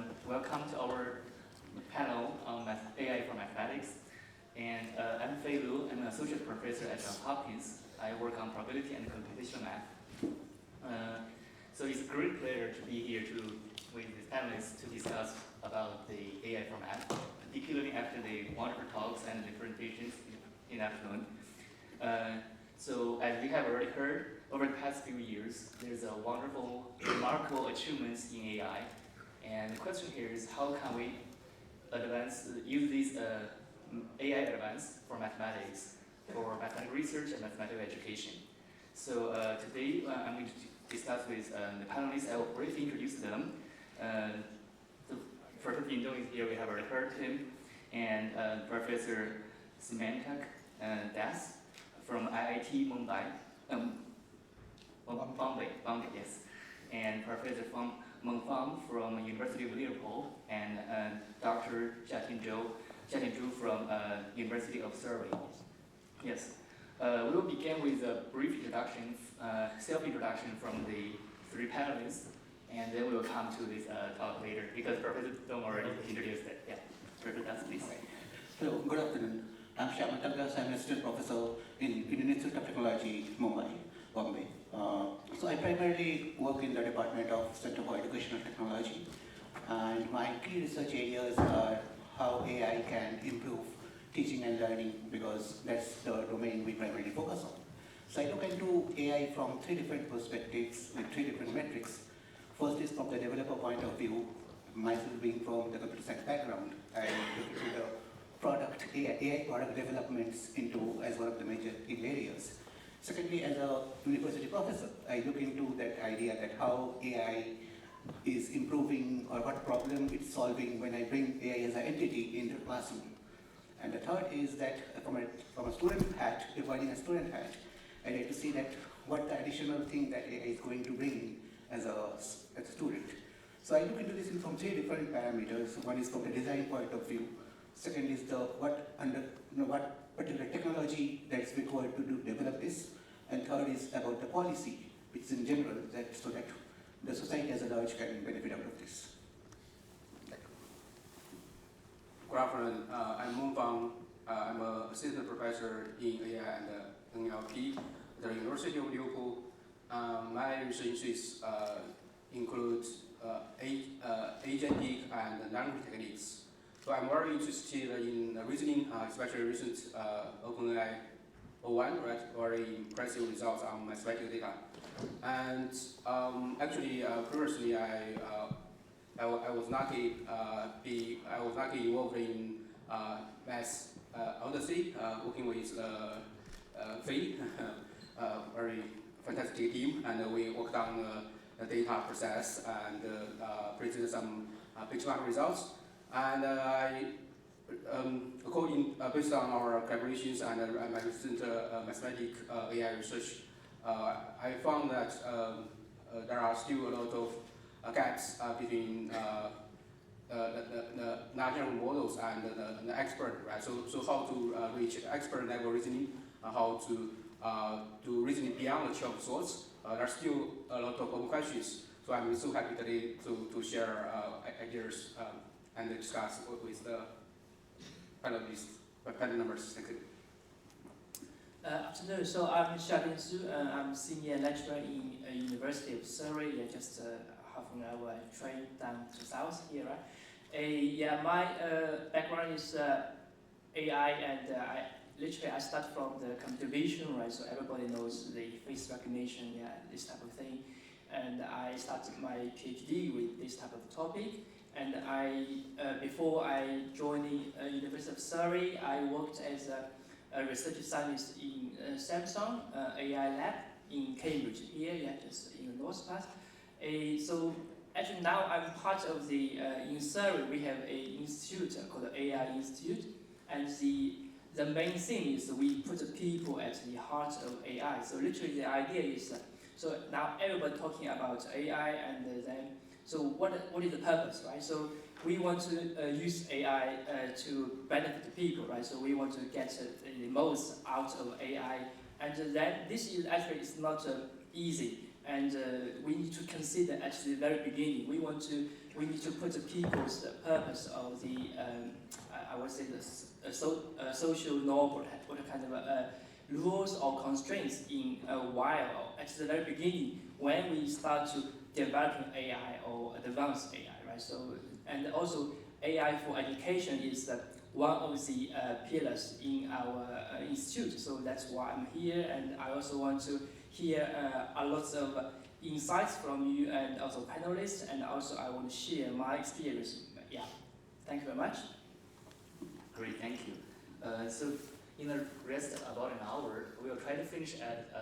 everyone. Welcome to our panel on AI for mathematics. And I'm Fei Lu. I'm an associate professor at Johns Hopkins. I work on probability and computational math. So it's a great pleasure to be here with these panelists to discuss about the AI for math, particularly after the wonderful talks and the presentations in the afternoon. So as we have already heard, over the past few years, there's a wonderful, remarkable achievements in AI. And the question here is, how can we use this AI advance for mathematics, for mathematical research and mathematical education? So today, I'm going to discuss with the panelists. I will briefly introduce them. The first Indo is here, we have already heard him, and Professor Simantak Das from IIT Mumbai. Bombay, yes. And Professor Meng Fang from University of Liverpool, and Dr. Jiatin Zhu from University of Surrey. Yes. We will begin with a brief introduction, self-introduction from the three panelists, and then we will come to this talk later, because Professor Dong already introduced it. Yeah. Professor Das, please. Hello, good afternoon. I'm Changsha. I'm an assistant professor in Indian Institute of Technology, Mumbai, Bombay. So I primarily work in the Department of Center for Educational Technology, and my key research areas are how AI can improve teaching and learning, because that's the domain we primarily focus on. So I look into AI from three different perspectives with three different metrics. First is from the developer point of view, myself being from the computer science background, I look into the AI product developments as one of the major areas. Secondly, as a university professor, I look into that idea that how AI is improving or what problem it's solving when I bring AI as an entity into the classroom. And the third is that from a student hat, defining a student hat, I like to see that what the additional thing that AI is going to bring as a student. So I look into this from three different parameters. One is from the design point of view. Second is what particular technology that's required to develop this. And third is about the policy, which is in general, so that the society as a large can benefit out of this. Good afternoon. I'm Meng Fang. I'm an assistant professor in AI and NLP at the University of Liverpool. My research includes agentic and language techniques. So I'm very interested in reasoning, especially recent OpenAI 01, right? Very impressive results on mathematical data. And actually, previously I was not involved in math odyssey, working with Fei, very fantastic team, and we worked on the data process and presented some benchmark results. And based on our collaborations and my recent mathematical AI research, I found that there are still a lot of gaps between the large language models and the expert, right? So how to reach expert level reasoning, how to do reasoning beyond the chain of thoughts. There's still a lot of open questions. So I'm so happy today to share ideas and discuss with the panelists, panel members. Thank you. Afternoon. So I'm Changsha Zhu. I'm senior lecturer in University of Surrey. Just half an hour train down to south here, right? My background is AI, and I start from the computer vision, right? So everybody knows the face recognition, this type of thing. And I started my PhD with this type of topic. And before I joined the University of Surrey, I worked as a research scientist in Samsung AI lab in Cambridge here, just in the north part. So actually now I'm part of in Surrey we have an institute called the AI Institute, and the main thing is we put people at the heart of AI. So literally the idea is, so now everybody talking about AI, and then so what is the purpose, right? So we want to use AI to benefit the people, right? So we want to get the most out of AI, and then this is actually not easy, and we need to consider at the very beginning. We want to we need to put the people's purpose of the, I would say, the social norm, what kind of rules or constraints in a while, at the very beginning, when we start to developing AI or advanced AI, right? So, and also AI for education is one of the pillars in our institute. So that's why I'm here, and I also want to hear a lot of insights from you and also panelists, and also I want to share my experience. Yeah, thank you very much. Great, thank you. So in the rest about an hour, we will try to finish at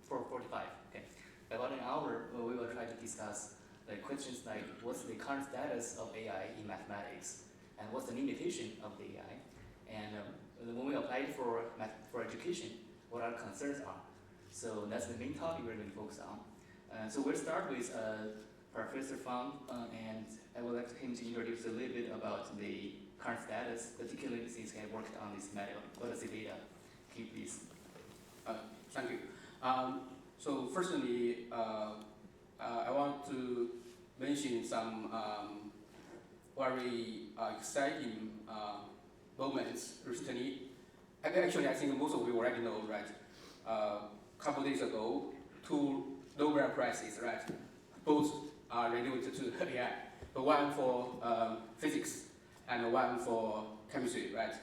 4:45. Okay, about an hour, we will try to discuss questions like what's the current status of AI in mathematics, and what's the limitation of the AI, and when we apply it for education, what our concerns are. So that's the main topic we're going to focus on. So we'll start with Professor Fang, and I would like him to introduce a little bit about the current status, particularly since he had worked on this matter. What is the data? Can you please? Thank you. So firstly, I want to mention some very exciting moments recently. Actually, I think most of you already know, right? A couple days ago, 2 Nobel Prizes, right? Both are related to AI, but one for physics and one for chemistry, right?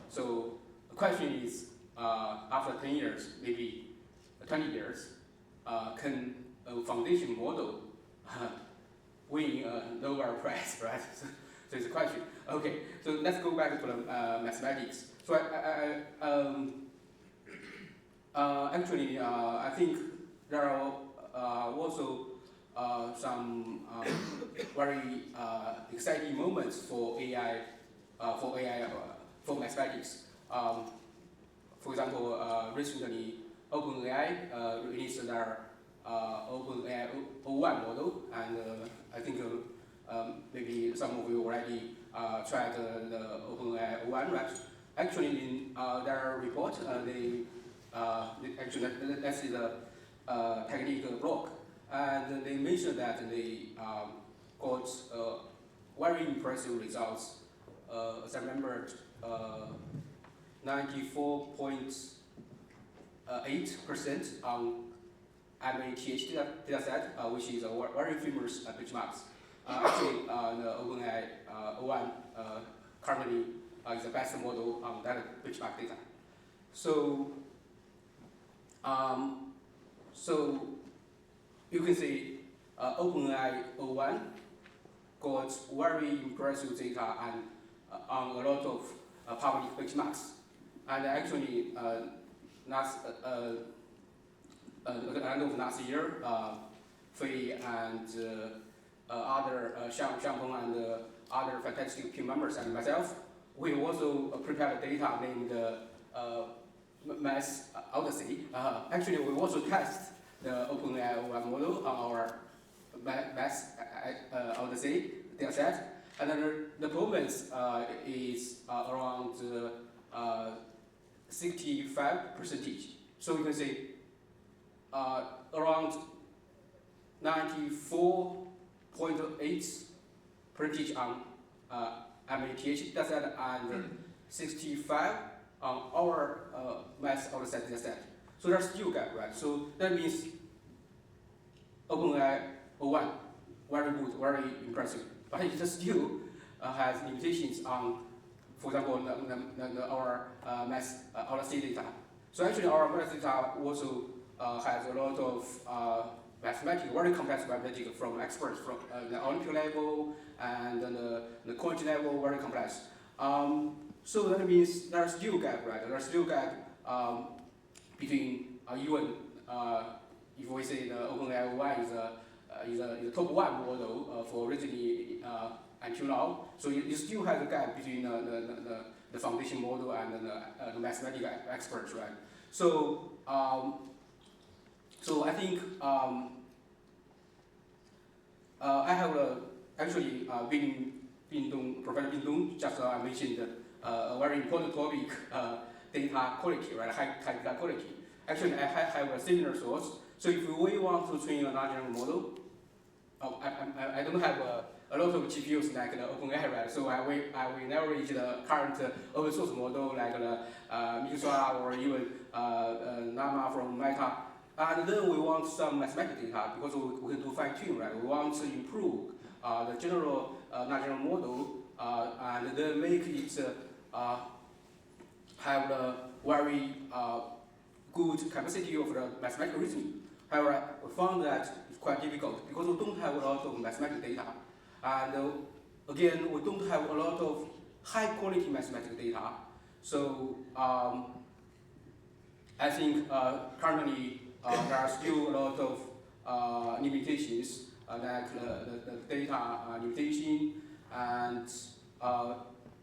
So the question is, after 10 years, maybe 20 years, can a foundation model win a Nobel Prize, right? So it's a question. Okay, so let's go back to the mathematics. So actually, I think there are also some very exciting moments for AI, for mathematics. For example, recently OpenAI released their OpenAI 01 model, and I think maybe some of you already tried the OpenAI 01, right? Actually, in their report, they actually that's the technique block, and they mentioned that they got very impressive results. As I remember, 94.8% on MATH data set, which is a very famous benchmarks. Actually, the OpenAI 01 currently is the best model on that benchmark data. So, so you can see OpenAI 01 got very impressive data and on a lot of public benchmarks. And actually, at the end of last year, Fei and other Xiangpeng and other fantastic team members and myself, we also prepared data named Math Odyssey. Actually, we also test the OpenAI 01 model on our Math Odyssey dataset, and then the performance is around 65%. So you can say around 94.8% on MATH dataset and 65 on our Math Odyssey dataset. So there's still gap, right? So that means OpenAI 01, very good, very impressive, but it still has limitations on, for example, our Math Odyssey data. So actually, our Math data also has a lot of mathematics, very complex mathematics from experts from the Olympic level and the college level, very complex. So that means there's still gap, right? There's still gap between even if we say the OpenAI 01 is a top 1 model for recently until now. So you still have a gap between the foundation model and the mathematical experts, right? So so I think I have actually Professor Bin Dong just mentioned a very important topic, data quality, right? High data quality. Actually, I have a similar thoughts. So if we want to train a large language model, I don't have a lot of GPUs like the OpenAI, right? So I will never reach the current open source model like the Mixra or even Llama from Meta. And then we want some mathematical data because we can do fine tune, right? We want to improve the general large language model and then make it have the very good capacity of the mathematical reasoning. However, we found that it's quite difficult because we don't have a lot of mathematical data. And again, we don't have a lot of high quality mathematical data. So I think currently there are still a lot of limitations like the data limitation and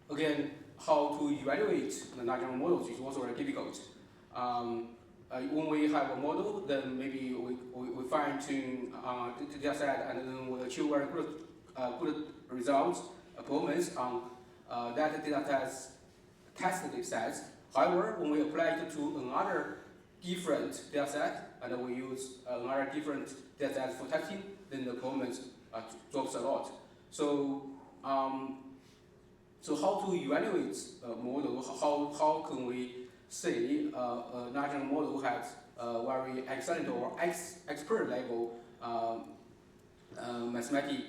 again, how to evaluate the large language models is also very difficult. When we have a model, then maybe we fine tune the data set and then we achieve very good results, performance on that data tested sets. However, when we apply it to another different data set and we use another different data set for testing, then the performance drops a lot. So, so how to evaluate a model? How can we say a large language model has very excellent or expert level mathematical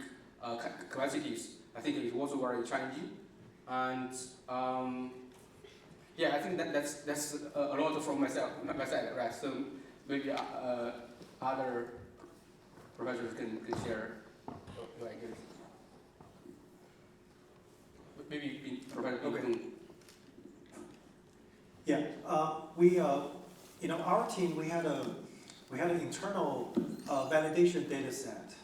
capacities? I think it's also very challenging. And yeah, I think that's a lot from my side, right? So maybe other professors can share like this. Maybe Professor okay. Yeah, we our team we had an internal validation data set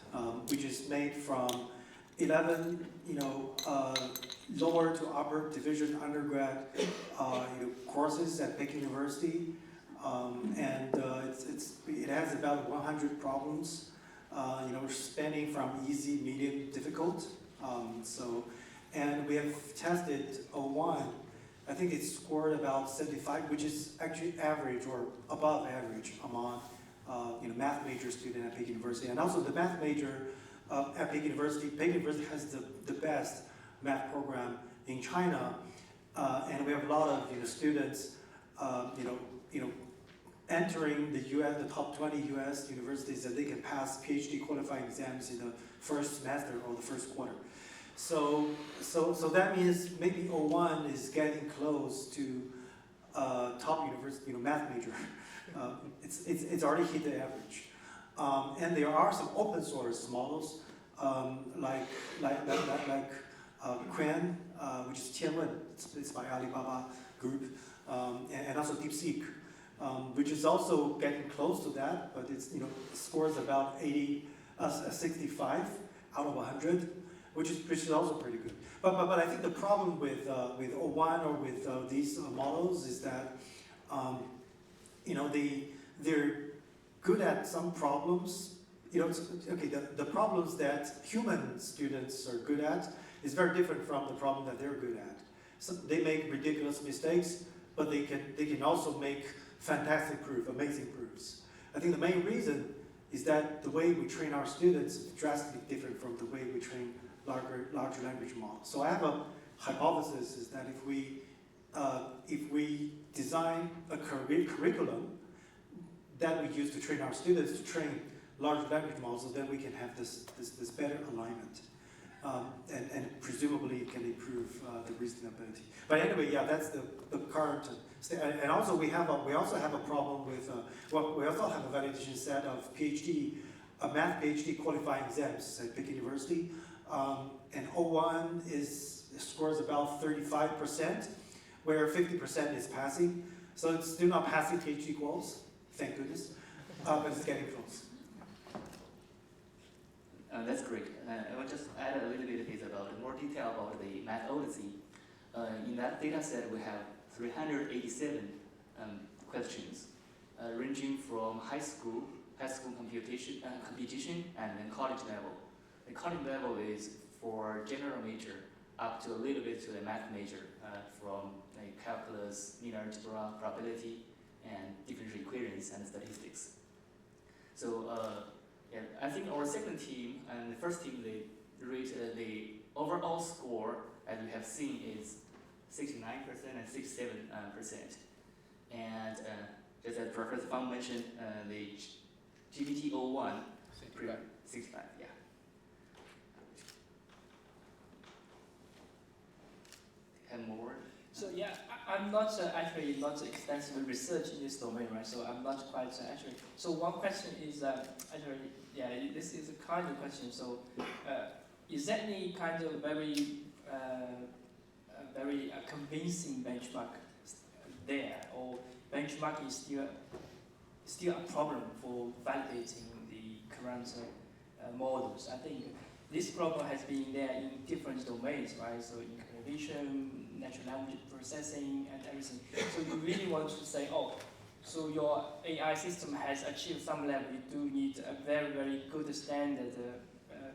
which is made from 11 lower to upper division undergrad courses at Peking University, and it has about 100 problems, spanning from easy, medium, difficult. And we have tested 01. I think it scored about 75, which is actually average or above average among math major student at Peking University. And also the math major at Peking University has the best math program in China, and we have a lot of students entering the US, the top 20 US universities that they can pass PhD qualifying exams in the first semester or the first quarter. So that means maybe 01 is getting close to top university, math major. It's already hit the average. And there are some open source models like Quen, which is tenured, it's by Alibaba Group, and also DeepSeek, which is also getting close to that, but it scores about 65 out of 100. Which is also pretty good. But I think the problem with 01 or with these models is that they're good at some problems. The problems that human students are good at is very different from the problem that they're good at. So they make ridiculous mistakes, but they can also make fantastic proof, amazing proofs. I think the main reason is that the way we train our students is drastically different from the way we train larger language models. So I have a hypothesis is that if we design a curriculum that we use to train our students to train large language models, then we can have this better alignment, and presumably it can improve the reasonability. But anyway, yeah, that's the current state. And also we also have a problem with we also have a validation set of math PhD qualifying exams at Peking University. And 01 scores about 35%, where 50% is passing. So it's still not passing PhD quals, thank goodness, but it's getting close. That's great. I will just add a little bit about more detail about the math odyssey. In that data set, we have 387 questions, ranging from high school competition, and then college level. The college level is for general major up to a little bit to the math major, from like calculus, linear algebra, probability, and differential equations and statistics. So yeah, I think our second team and the first team, rate, the overall score, as we have seen, is 69% and 67%. And just as Professor Fang mentioned, the GPT-01, 65, yeah. And more. So yeah, I'm not actually not extensively research in this domain, right? So I'm not quite actually. So one question is actually, yeah, this is a kind of question. So is there any kind of very convincing benchmark there, or benchmark is still a problem for validating the current models? I think this problem has been there in different domains, right? So in computer vision, natural language processing, and everything. So you really want to say, oh, so your AI system has achieved some level. You do need a very, very good standard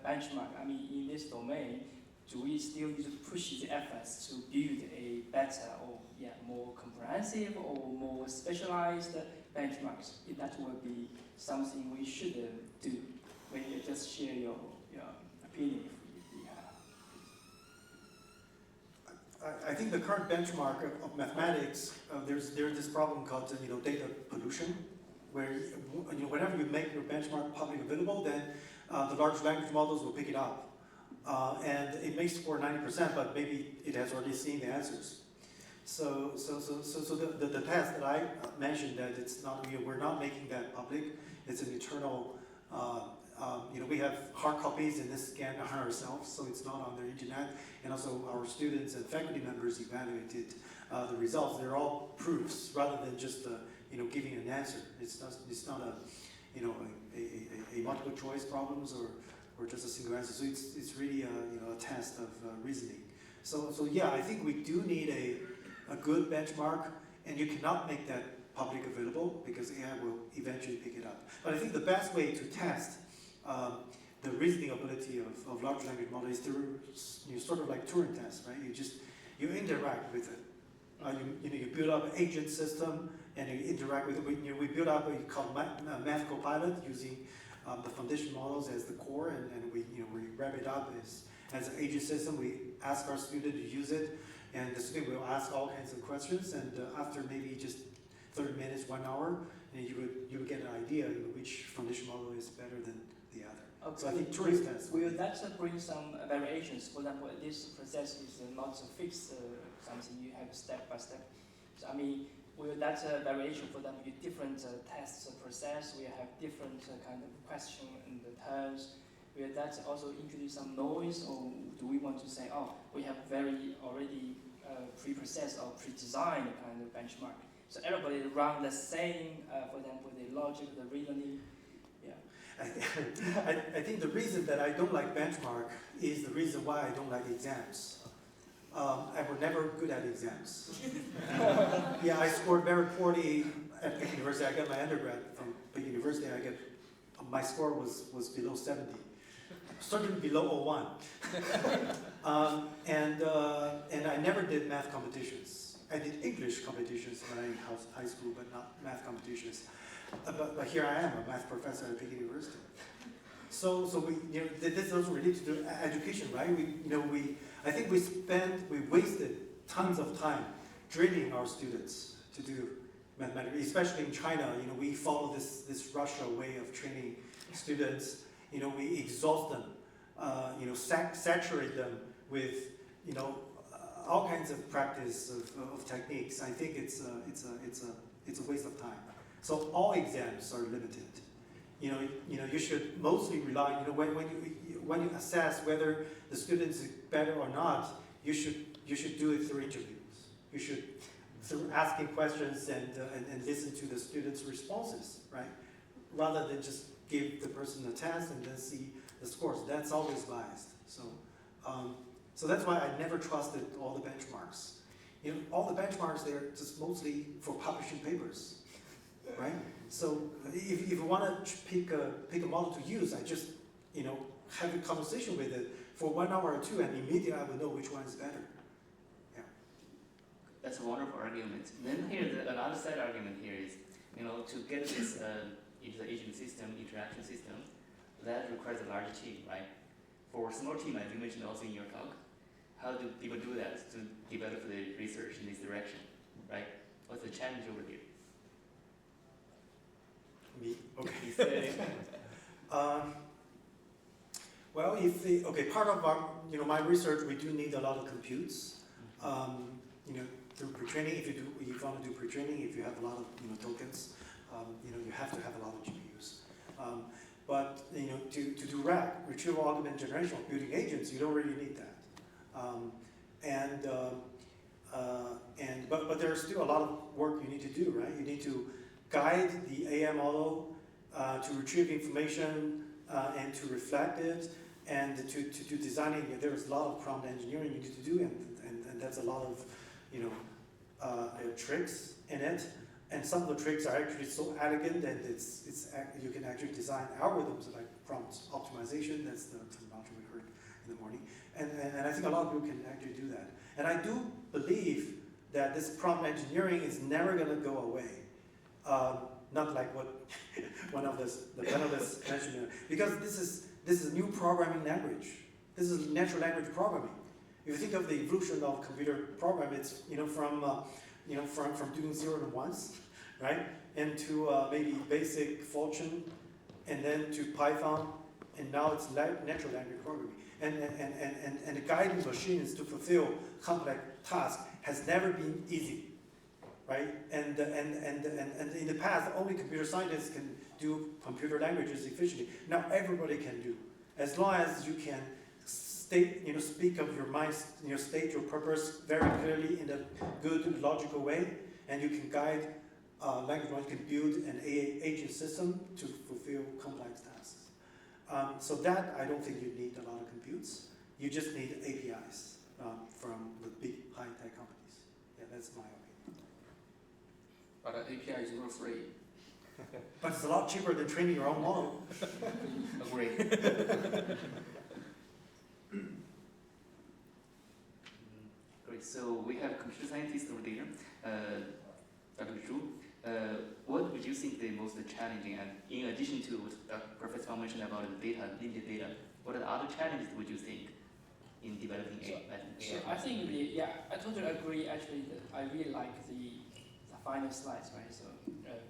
benchmark. I mean, in this domain, do we still need to push the efforts to build a better or more comprehensive or more specialized benchmarks? That would be something we should do. When you just share your opinion. I think the current benchmark of mathematics, there's this problem called data pollution, where whenever you make your benchmark publicly available, then the large language models will pick it up, and it may score 90%, but maybe it has already seen the answers. So the test that I mentioned, that it's not, we're not making that public. It's an internal. We have hard copies and this scan ourselves, so it's not on the internet. And also our students and faculty members evaluated the results. They're all proofs rather than just giving an answer. It's not a multiple choice problems or just a single answer. So it's really a test of reasoning. So yeah, I think we do need a good benchmark, and you cannot make that public available because AI will eventually pick it up. But I think the best way to test the reasoning ability of large language model is through sort of like Turing test, right? You interact with it. You build up an agent system and you interact with it. We build up what you call math copilot using the foundation models as the core, and we wrap it up as an agent system. We ask our student to use it, and the student will ask all kinds of questions. And after maybe just 30 minutes, 1 hour, and you would get an idea which foundation model is better than the other. Okay. So I think Turing test. Will that bring some variations? For example, this process is not fixed, something you have step by step. So I mean, will that variation, for example, different tests process, we have different kind of question and the terms. Will that also introduce some noise, or do we want to say, oh, we have very already pre-processed or pre-designed kind of benchmark? So everybody run the same, for example, the logic, the reasoning. Yeah. I think the reason that I don't like benchmark is the reason why I don't like exams. I was never good at exams. Yeah, I scored very poorly at Peking University. I got my undergrad from Peking University. My score was below 70, certainly below 01. And I never did math competitions. I did English competitions when I was in high school, but not math competitions. But here I am, a math professor at Peking University. So we, this is also related to education, right? I think we wasted tons of time training our students to do mathematics, especially in China. We follow this Russia way of training students. We exhaust them, saturate them with, all kinds of practice of techniques. I think it's a waste of time. So all exams are limited. You should mostly rely. When you assess whether the student is better or not, you should do it through interviews. You should through asking questions and listen to the students' responses, right? Rather than just give the person a test and then see the scores. That's always biased. So that's why I never trusted all the benchmarks. All the benchmarks, they're just mostly for publishing papers, right? So if you want to pick a model to use, I just have a conversation with it for 1 hour or two, and immediately I will know which one is better. Yeah. That's a wonderful argument. Then another side argument here is, to get this into the agent system, interaction system, that requires a large team, right? for small team, as you mentioned also in your talk, how do people do that to develop the research in this direction, right? What's the challenge over here? Me? Okay. Well, part of our, my research, we do need a lot of computes. Through pre-training, if you want to do pre-training, if you have a lot of tokens, you have to have a lot of GPUs. But to do RAG, retrieval augmented generation of building agents, you don't really need that. But there's still a lot of work you need to do, right? You need to guide the AI model to retrieve information and to reflect it, and to do designing. There's a lot of prompt engineering you need to do, and that's a lot of tricks in it. And some of the tricks are actually so elegant that you can actually design algorithms like prompt optimization. That's the terminology we heard in the morning. And I think a lot of people can actually do that. And I do believe that this prompt engineering is never going to go away. Not like what one of the panelists mentioned, because this is new programming language. This is natural language programming. If you think of the evolution of computer program, it's from doing 0 and 1s, right, and to maybe basic Fortran, and then to Python, and now it's natural language programming. And the guiding machines to fulfill complex tasks has never been easy, right? And in the past, only computer scientists can do computer languages efficiently. Now everybody can do, as long as you can speak of your mind, state your purpose very clearly in a good, logical way, and you can guide language model, you can build an agent system to fulfill complex tasks. So that, I don't think you need a lot of computes. You just need APIs from the big high-tech companies. Yeah, that's my opinion. But API is not free. But it's a lot cheaper than training your own model. Agree. Great. So we have computer scientists over there. Dr. Zhu, what would you think the most challenging, and in addition to what Professor Fang mentioned about the data, limited data, what are the other challenges would you think in developing AI? So I think I totally agree. Actually, I really like the final slides, right? So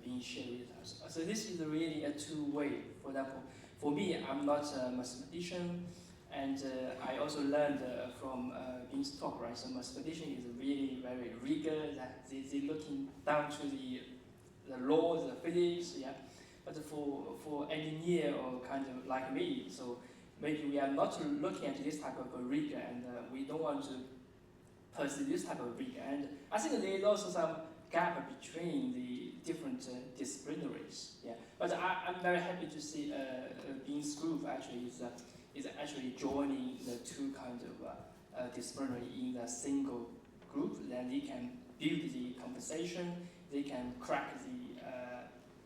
being shared with us. So this is really a two-way. For example, for me, I'm not a mathematician, and I also learned from Bing's talk, right? So mathematician is really very rigorous. They're looking down to the laws, the physics, yeah. But for engineer or kind of like me, so maybe we are not looking at this type of rigor, and we don't want to pursue this type of rigor. And I think there is also some gap between the different disciplinaries. Yeah, but I'm very happy to see Bing's group actually is actually joining the two kinds of disciplinary in a single group. Then they can build the conversation, they can crack the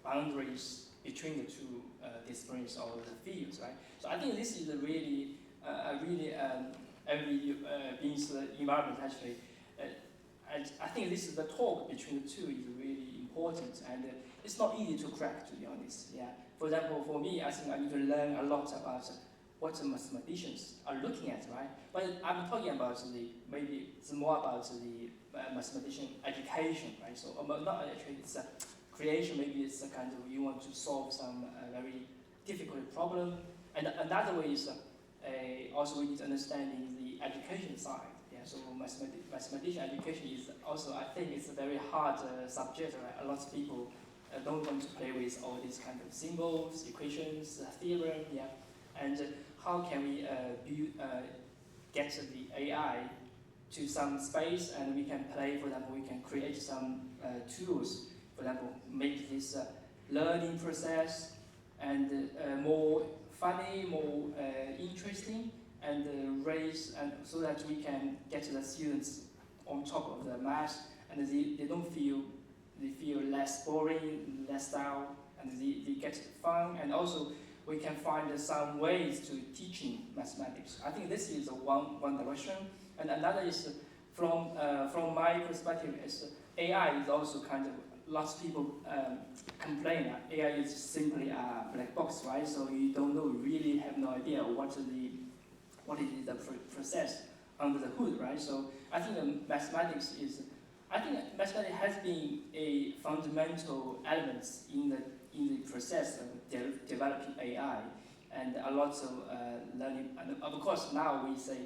boundaries between the two disciplines or the fields, right? So I think this is a really every Bing's environment actually. I think this is the talk between the two is really important, and it's not easy to crack, to be honest. Yeah. For example, for me, I think I need to learn a lot about what the mathematicians are looking at, right? But I'm talking about maybe it's more about the mathematician education, right? So not actually it's a creation. Maybe it's a kind of you want to solve some very difficult problem, and another way is also we need to understanding the education side. So mathematician education is also, I think, it's a very hard subject. Right? A lot of people don't want to play with all these kind of symbols, equations, theorem. Yeah, and how can we get the AI to some space, and we can play. For example, we can create some tools. For example, make this learning process and more funny, more interesting. And raise, and so that we can get the students on top of the math, and they don't feel, they feel less boring, less dull, and they get fun. And also we can find some ways to teaching mathematics. I think this is one direction. And another is from my perspective is AI is also kind of, lots of people complain that AI is simply a black box, right? So you don't know, you really have no idea what the what is the process under the hood, right? So I think mathematics has been a fundamental element in the process of developing AI, and a lot of learning. And of course, now we say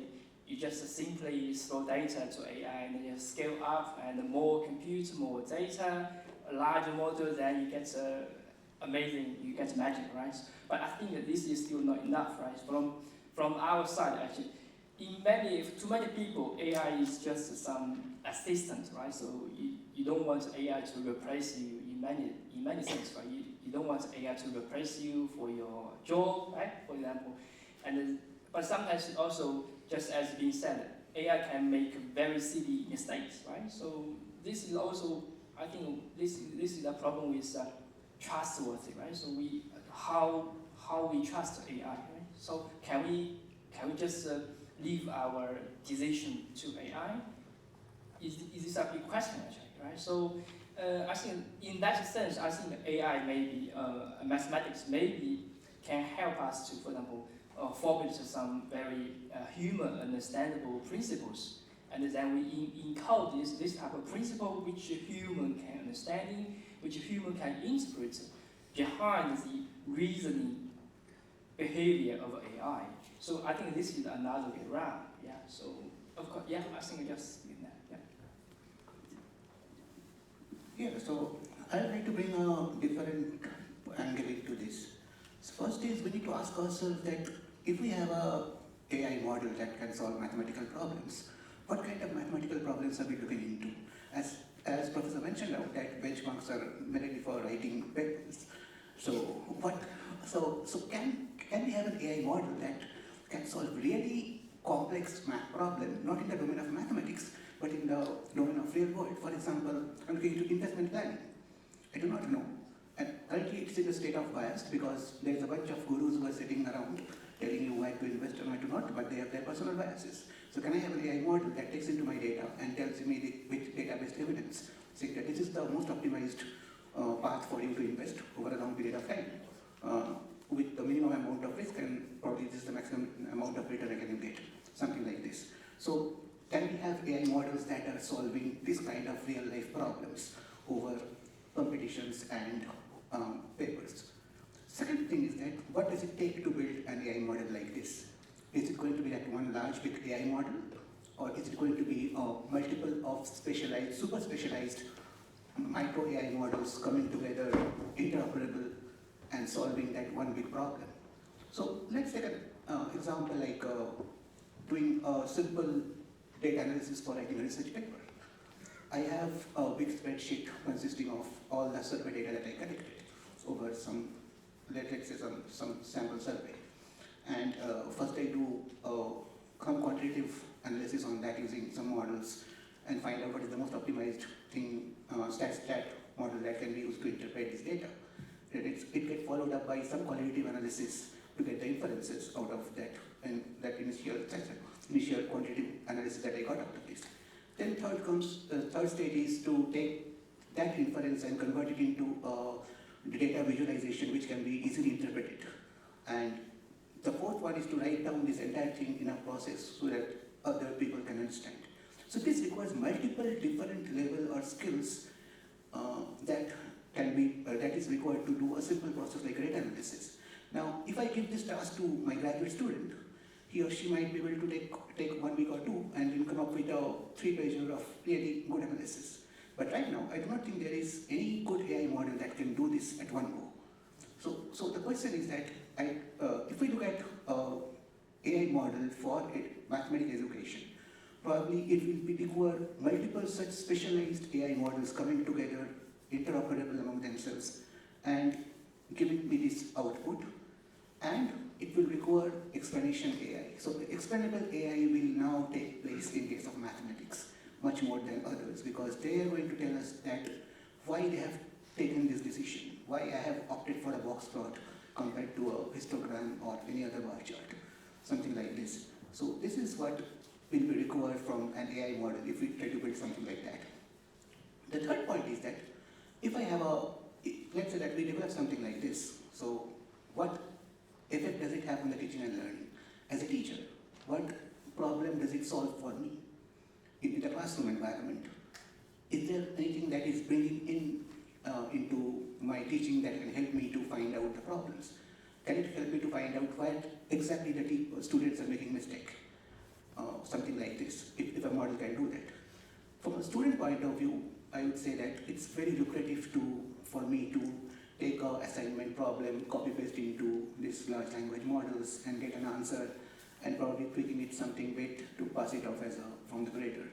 you just simply throw data to AI and you scale up, and more compute, more data, a larger model, then you get amazing, you get magic, right? But I think that this is still not enough, right? From our side, actually, to many people, AI is just some assistant, right? So you don't want AI to replace you in many things, right? You don't want AI to replace you for your job, right? For example, but sometimes also, just as being said, AI can make very silly mistakes, right? So this is also, I think, this is a problem with trustworthy, right? So how we trust AI, right? So can we just leave our decision to AI? Is this a big question, actually, right? So I think in that sense, I think AI maybe, mathematics maybe can help us to, for example, formulate some very human understandable principles, and then we encode this type of principle which human can understand, which human can interpret behind the reasoning behavior of AI. So I think this is another way around. Yeah. So of course, yeah, I think just in that. Yeah. Yeah. So I'd like to bring a different angle into this. So first is we need to ask ourselves that if we have a AI model that can solve mathematical problems, what kind of mathematical problems are we looking into? As Professor mentioned out, that benchmarks are mainly for writing papers. So can we have an AI model that can solve really complex math problem, not in the domain of mathematics, but in the domain of real world? For example, I'm looking into investment planning. I do not know. And currently it's in a state of bias because there's a bunch of gurus who are sitting around telling you why to invest and why to not, but they have their personal biases. So can I have an AI model that takes into my data and tells me with database evidence, saying that this is the most optimized path for you to invest over a long period of time, with the minimum amount of risk, and probably this is the maximum amount of return I can get, something like this. So can we have AI models that are solving this kind of real life problems over competitions and papers? Second thing is that what does it take to build an AI model like this? Is it going to be like one large big AI model, or is it going to be multiple of specialized, super specialized micro AI models coming together, interoperable, and solving that one big problem? So let's take an example like doing a simple data analysis for writing a research paper. I have a big spreadsheet consisting of all the survey data that I collected over some, let's say some sample survey. And first I do some quantitative analysis on that using some models and find out what is the most optimized thing, stat model that can be used to interpret this data. It gets followed up by some qualitative analysis to get the inferences out of that, and that initial quantitative analysis that I got out of this. Then third stage is to take that inference and convert it into data visualization which can be easily interpreted. And the fourth one is to write down this entire thing in a process so that other people can understand. So this requires multiple different level or skills that is required to do a simple process like data analysis. Now, if I give this task to my graduate student, he or she might be able to take 1 week or two and then come up with a 3-pager of really good analysis. But right now, I do not think there is any good AI model that can do this at one go. So the question is that if we look at AI model for mathematical education, probably it will require multiple such specialized AI models coming together, interoperable among themselves, and giving me this output. And it will require explanation AI. So the explainable AI will now take place in case of mathematics much more than others, because they are going to tell us that why they have taken this decision, why I have opted for a box plot compared to a histogram or any other bar chart, something like this. So this is what will be required from an AI model if we try to build something like that. The third point is that if I have let's say that we develop something like this, so what effect does it have on the teaching and learning? As a teacher, what problem does it solve for me in the classroom environment? Is there anything that is bringing into my teaching that can help me to find out the problems? Can it help me to find out what exactly the students are making mistake? Something like this, if a model can do that. From a student point of view, I would say that it's very lucrative for me to take an assignment problem, copy paste into these large language models and get an answer and probably tweaking it something bit to pass it off from the grader.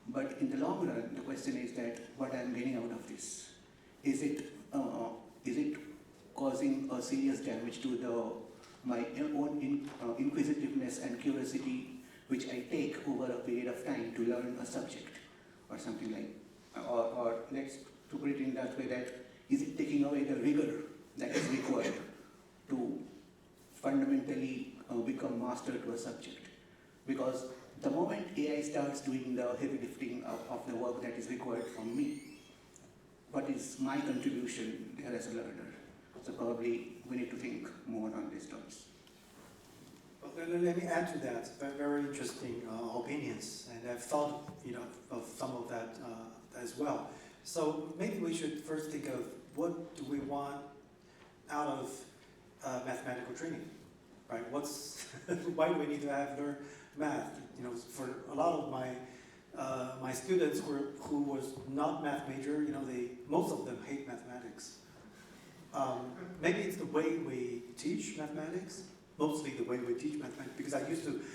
But in the long run, the question is that what I'm getting out of this. Is it causing a serious damage to my own inquisitiveness and curiosity, which I take over a period of time to learn a subject or something like, or let's to put it in that way, that is it taking away the rigor that is required to fundamentally become master to a subject? Because the moment AI starts doing the heavy lifting of the work that is required from me, what is my contribution there as a learner? So probably we need to think more on these terms. Well, let me add to that. Very interesting opinions, and I've thought, of some of that as well. So maybe we should first think of what do we want out of mathematical training, right? Why do we need to learn math? For a lot of my students who was not math major, most of them hate mathematics. Maybe it's the way we teach mathematics, mostly the way we teach mathematics, because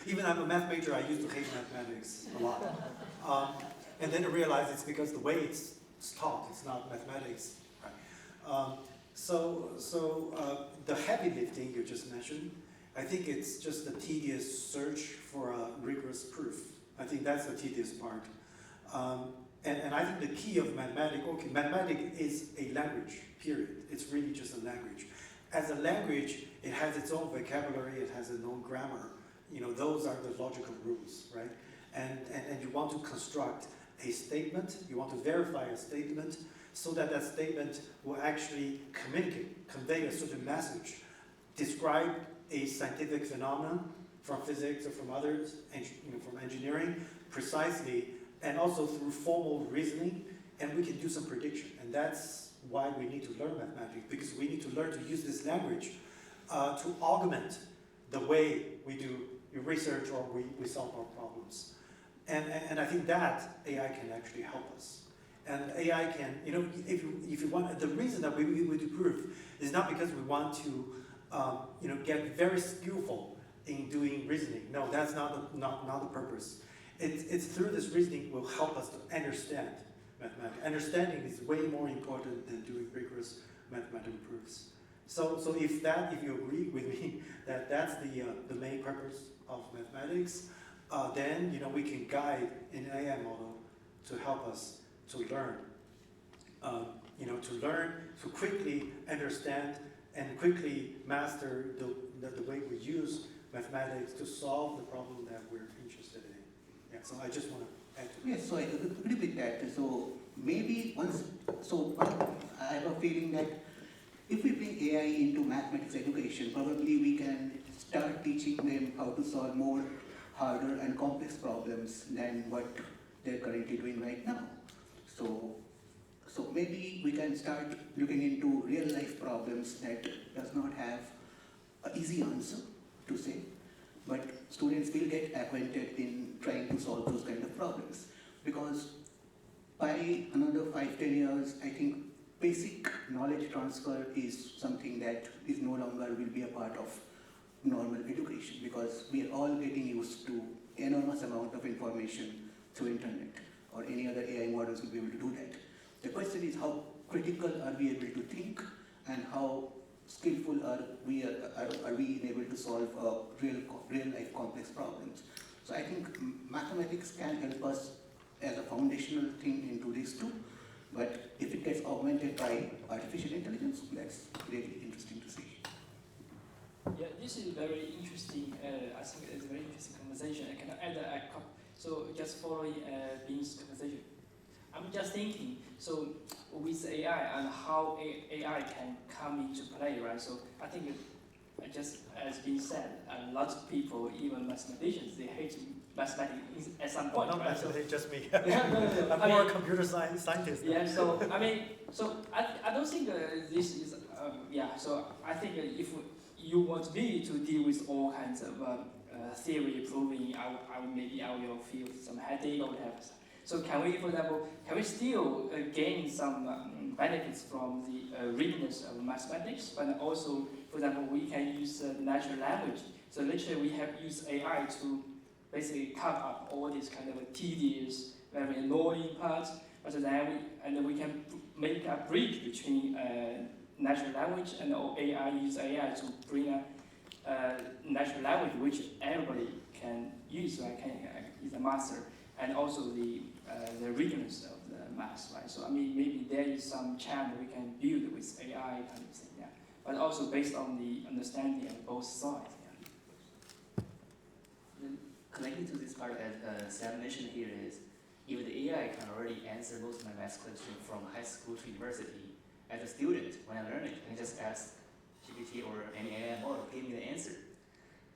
even I'm a math major, I used to hate mathematics a lot. And then I realized it's because the way it's taught, it's not mathematics. Right? So the heavy lifting you just mentioned, I think it's just a tedious search for a rigorous proof. I think that's the tedious part. And I think the key of mathematics is a language, period. It's really just a language. As a language, it has its own vocabulary, it has its own grammar. Those are the logical rules, right? And you want to construct a statement, you want to verify a statement, so that that statement will actually convey a certain message, describe a scientific phenomenon from physics or from others, from engineering, precisely, and also through formal reasoning, and we can do some prediction. And that's why we need to learn mathematics, because we need to learn to use this language to augment the way we do research or we solve our problems. And I think that AI can actually help us. And AI can, if you want, the reason that we do proof is not because we want to, get very skillful in doing reasoning. No, that's not the purpose. It's through this reasoning will help us to understand mathematics. Understanding is way more important than doing rigorous mathematical proofs. So if you agree with me that that's the main purpose of mathematics, then we can guide an AI model to help us to learn, to quickly understand and quickly master the way we use mathematics to solve the problem that we're interested in. Yeah, so I just want to add to that. Yes, so I agree with that. So maybe I have a feeling that if we bring AI into mathematics education, probably we can start teaching them how to solve more harder and complex problems than what they're currently doing right now. So maybe we can start looking into real life problems that does not have an easy answer to say, but students will get acquainted in trying to solve those kind of problems. Because by another 5-10 years, I think basic knowledge transfer is something that is no longer will be a part of normal education, because we are all getting used to enormous amount of information through internet, or any other AI models will be able to do that. The question is how critical are we able to think, and how skillful are we able to solve real life complex problems. So I think mathematics can help us as a foundational thing into these two, but if it gets augmented by artificial intelligence, that's really interesting to see. Yeah, this is very interesting. I think it's a very interesting conversation. I can add so just following Bing's conversation. I'm just thinking, so with AI and how AI can come into play, right? So I think just as been said, a lot of people, even mathematicians, they hate mathematics at some point. Not right? necessarily just me. No. I'm more a computer scientist. Yeah, so I mean, I don't think this is, so I think if you want me to deal with all kinds of theory proving, maybe I will feel some headache or whatever. So can we, for example, still gain some benefits from the rigidness of mathematics, but also, for example, we can use natural language. So literally we have used AI to basically cut up all these kind of tedious, very annoying parts, but then we can make a bridge between natural language and use AI to bring a natural language which everybody can use, right? Is a master, and also the rigidness of the math, right? So I mean, maybe there is some channel we can build with AI kind of thing, yeah. But also based on the understanding of both sides. Connecting to this part, as Sam mentioned here, is if the AI can already answer most of my math questions from high school to university, as a student, when I learn it, I can just ask GPT or any AI model to give me the answer.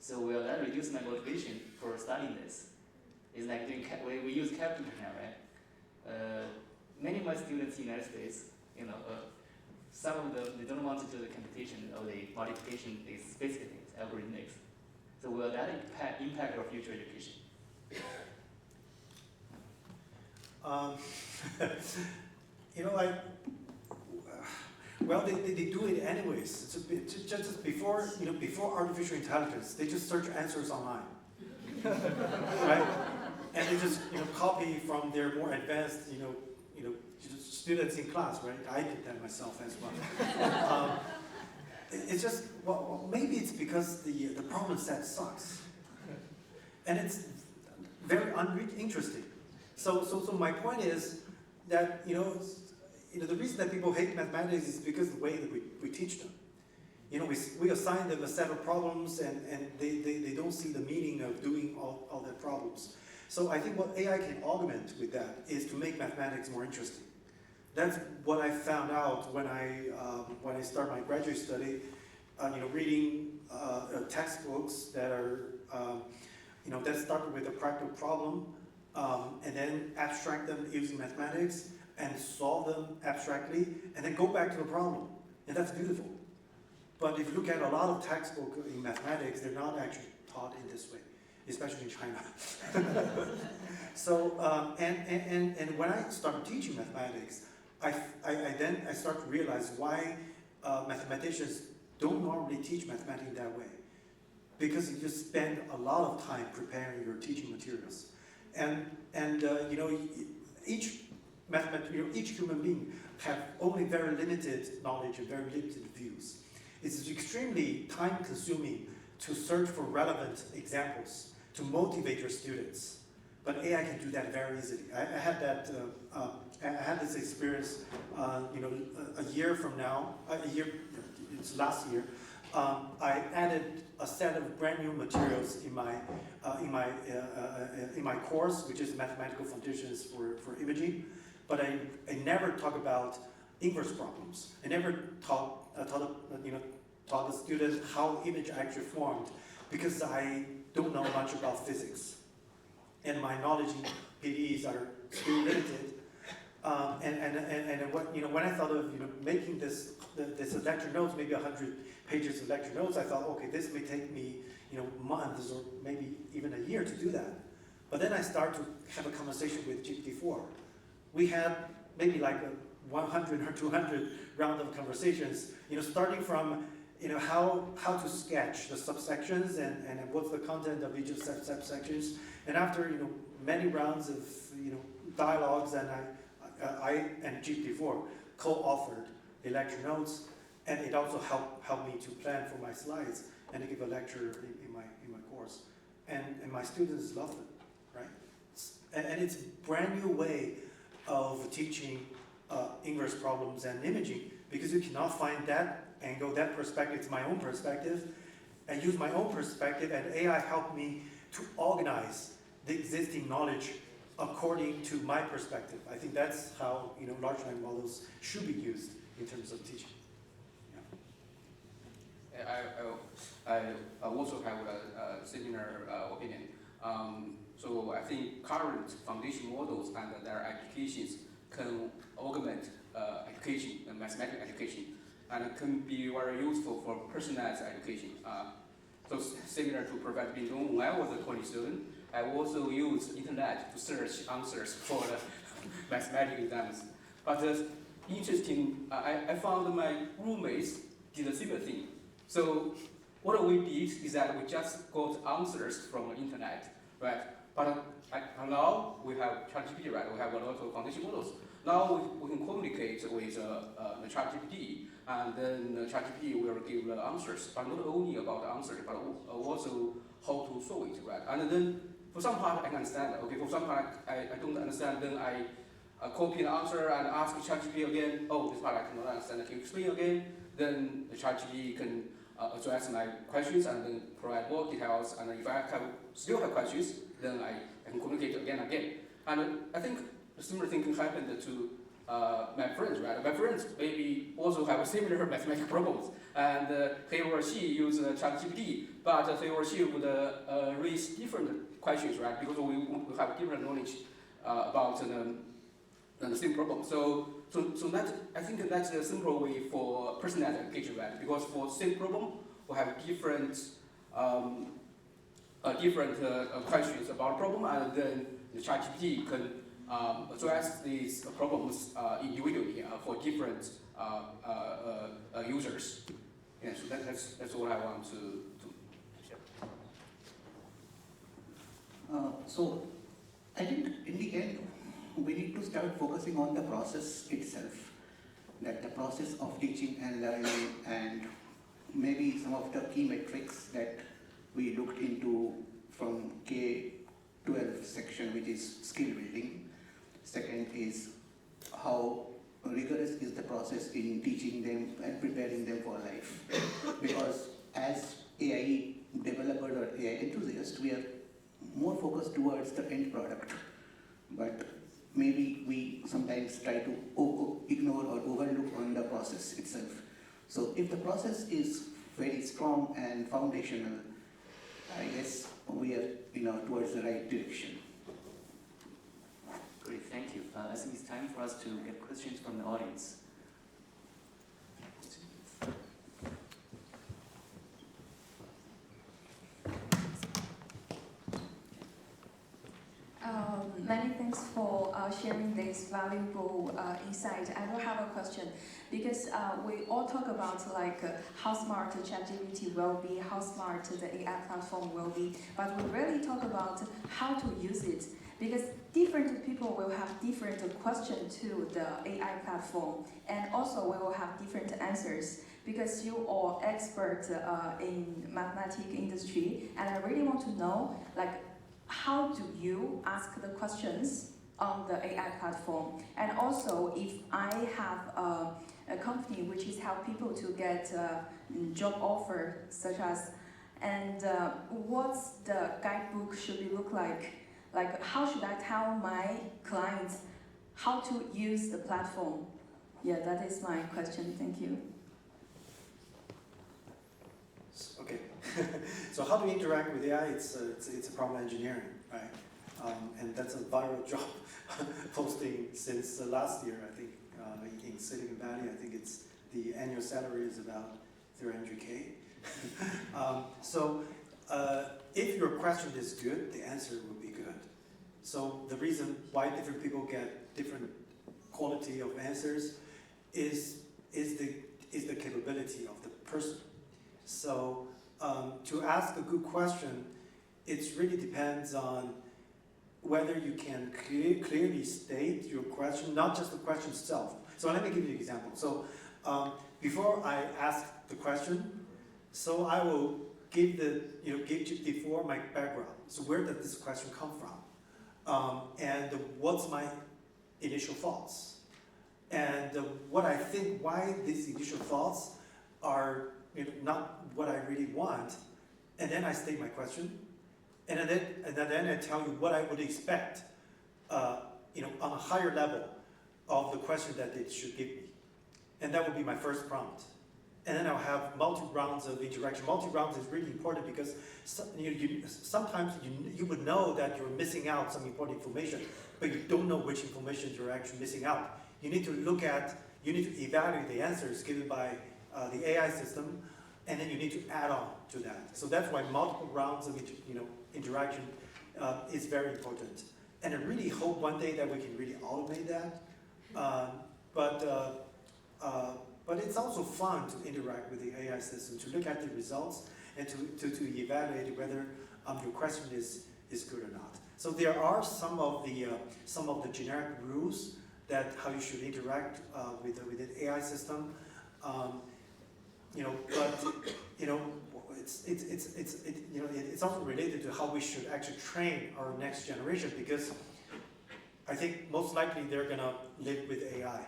So will that reduce my motivation for studying this? It's like doing we use calculator now, right? Many of my students in the United States, some of them, they don't want to do the computation or the multiplication, these basic things, algorithmics. So will that impact our future education? Well, they do it anyways. It's a bit, just before artificial intelligence, they just search answers online, right? And they just copy from their more advanced students in class, right? I did that myself as well. It's just maybe it's because the problem set sucks, and it's very uninteresting. So my point is that the reason that people hate mathematics is because of the way that we teach them. We assign them a set of problems, and they don't see the meaning of doing all the problems. So I think what AI can augment with that is to make mathematics more interesting. That's what I found out when I started my graduate study. Reading textbooks that are that start with a practical problem, and then abstract them using mathematics and solve them abstractly, and then go back to the problem, and that's beautiful. But if you look at a lot of textbooks in mathematics, they're not actually taught in this way, especially in China. So and when I started teaching mathematics, I started to realize why mathematicians don't normally teach mathematics that way, because you just spend a lot of time preparing your teaching materials, and each human being have only very limited knowledge and very limited views. It's extremely time-consuming to search for relevant examples to motivate your students, but AI can do that very easily. I had that. I had this experience. A year from now, it's last year. I added a set of brand new materials in my course, which is Mathematical Foundations for Imaging. But I never talk about inverse problems. I never taught the students how image actually formed, because I don't know much about physics, and my knowledge in PDEs are still limited. When I thought of making this lecture notes, maybe 100 pages of lecture notes, I thought, okay, this may take me months or maybe even a year to do that. But then I started to have a conversation with GPT-4. We had maybe like 100 or 200 round of conversations, starting from how to sketch the subsections and what's the content of each of the subsections. And after many rounds of dialogues, and I and GPT-4 co-authored the lecture notes, and it also helped me to plan for my slides and to give a lecture in my course. And my students loved it, right? And it's a brand new way of teaching inverse problems and imaging, because you cannot find that angle, that perspective. It's my own perspective. I use my own perspective, and AI helped me to organize the existing knowledge according to my perspective. I think that's how large language models should be used in terms of teaching. Yeah. I also have a similar opinion. So I think current foundation models and their applications can augment education, mathematical education, and can be very useful for personalized education. So similar to Prof. Bindong, when I was a college student, I also used internet to search answers for the mathematical exams. But interesting, I found my roommates did a similar thing. So what we did is that we just got answers from the internet, right? But now we have ChatGPT, right? We have a lot of foundation models. Now we can communicate with the ChatGPT, and then the ChatGPT will give the answers, but not only about the answers, but also how to solve it, right? And then for some part I can understand, okay, for some part I don't understand, then I copy the answer and ask ChatGPT again, oh, this part I cannot understand, can you explain again? Then the ChatGPT can address my questions and then provide more details, and if I still have questions, then I can communicate again and again. And I think a similar thing can happen to my friends, right? My friends maybe also have similar mathematical problems, and he or she use ChatGPT, but he or she would raise different questions, right? Because we have different knowledge about the same problem. So that, I think that's a simple way for personalized education, right? Because for same problem, we have different questions about problem, and then the ChatGPT can address these problems individually for different users. Yeah, so that's what I want to share. So I think in the end, we need to start focusing on the process itself, that the process of teaching and learning, and maybe some of the key metrics that we looked into from K-12 section, which is skill building. Second is how rigorous is the process in teaching them and preparing them for life. Because as AI developers or AI enthusiasts, we are more focused towards the end product. But maybe we sometimes try to ignore or overlook on the process itself. So if the process is very strong and foundational, I guess we are towards the right direction. Great, thank you. I think it's time for us to get questions from the audience. Many thanks for sharing this valuable insight. I do have a question, because we all talk about how smart ChatGPT will be, how smart the AI platform will be, but we rarely talk about how to use it, because different people will have different questions to the AI platform, and also we will have different answers, because you are expert in mathematics industry, and I really want to know, how do you ask the questions on the AI platform? And also, if I have a company which is help people to get job offer, such as, and what's the guidebook should be look like? How should I tell my clients how to use the platform? Yeah, that is my question. Thank you. Okay, so how to interact with AI? It's a prompt engineering, right? And that's a viral job posting since last year. I think in Silicon Valley, I think it's the annual salary is about 300K. So if your question is good, the answer will be good. So the reason why different people get different quality of answers is the capability of the person. So to ask a good question, it really depends on whether you can clearly state your question, not just the question itself. So let me give you an example. So before I ask the question, so I will give before my background. So where did this question come from? And what's my initial thoughts? And what I think why these initial thoughts are not what I really want, and then I state my question, and then I tell you what I would expect, on a higher level of the question that it should give me, and that would be my first prompt. and then I'll have multi-rounds of interaction. Multi-rounds is really important because sometimes you would know that you're missing out some important information, but you don't know which information you're actually missing out. You need to evaluate the answers given by the AI system, and then you need to add on to that. So that's why multiple rounds of interaction is very important. And I really hope one day that we can really automate that. But it's also fun to interact with the AI system, to look at the results and to evaluate whether your question is good or not. So there are some of the generic rules that how you should interact with the AI system. It's also related to how we should actually train our next generation, because I think most likely they're gonna live with AI,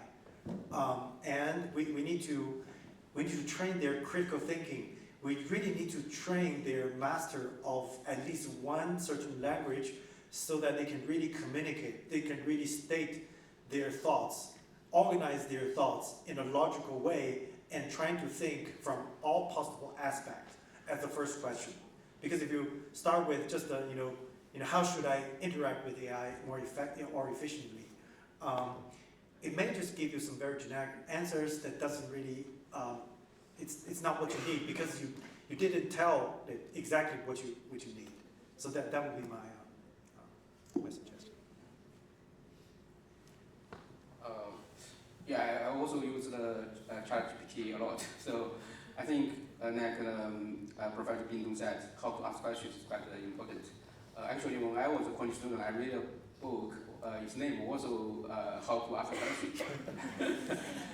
and we need to train their critical thinking. We really need to train their master of at least one certain language, so that they can really communicate. They can really state their thoughts, organize their thoughts in a logical way, and trying to think from all possible aspects as the first question. Because if you start with just how should I interact with AI more effectively or efficiently, it may just give you some very generic answers that doesn't really, it's not what you need, because you didn't tell it exactly what you need. So that would be my suggestion. Yeah, I also use the ChatGPT a lot. So I think Professor Bing said how to ask questions is quite important. Actually, when I was a college student, I read a book. Its name also how to ask questions.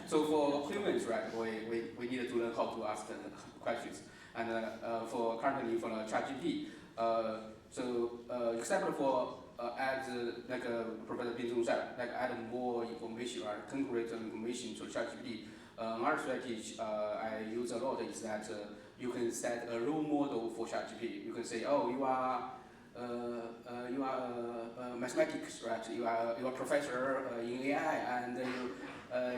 So for humans, right, we need to learn how to ask questions. And currently for the ChatGPT, except for add Professor Bing said, add more information or concrete information to ChatGPT. Another strategy I use a lot is that you can set a role model for ChatGPT. You can say, oh, you are mathematics, right? You are a professor in AI, and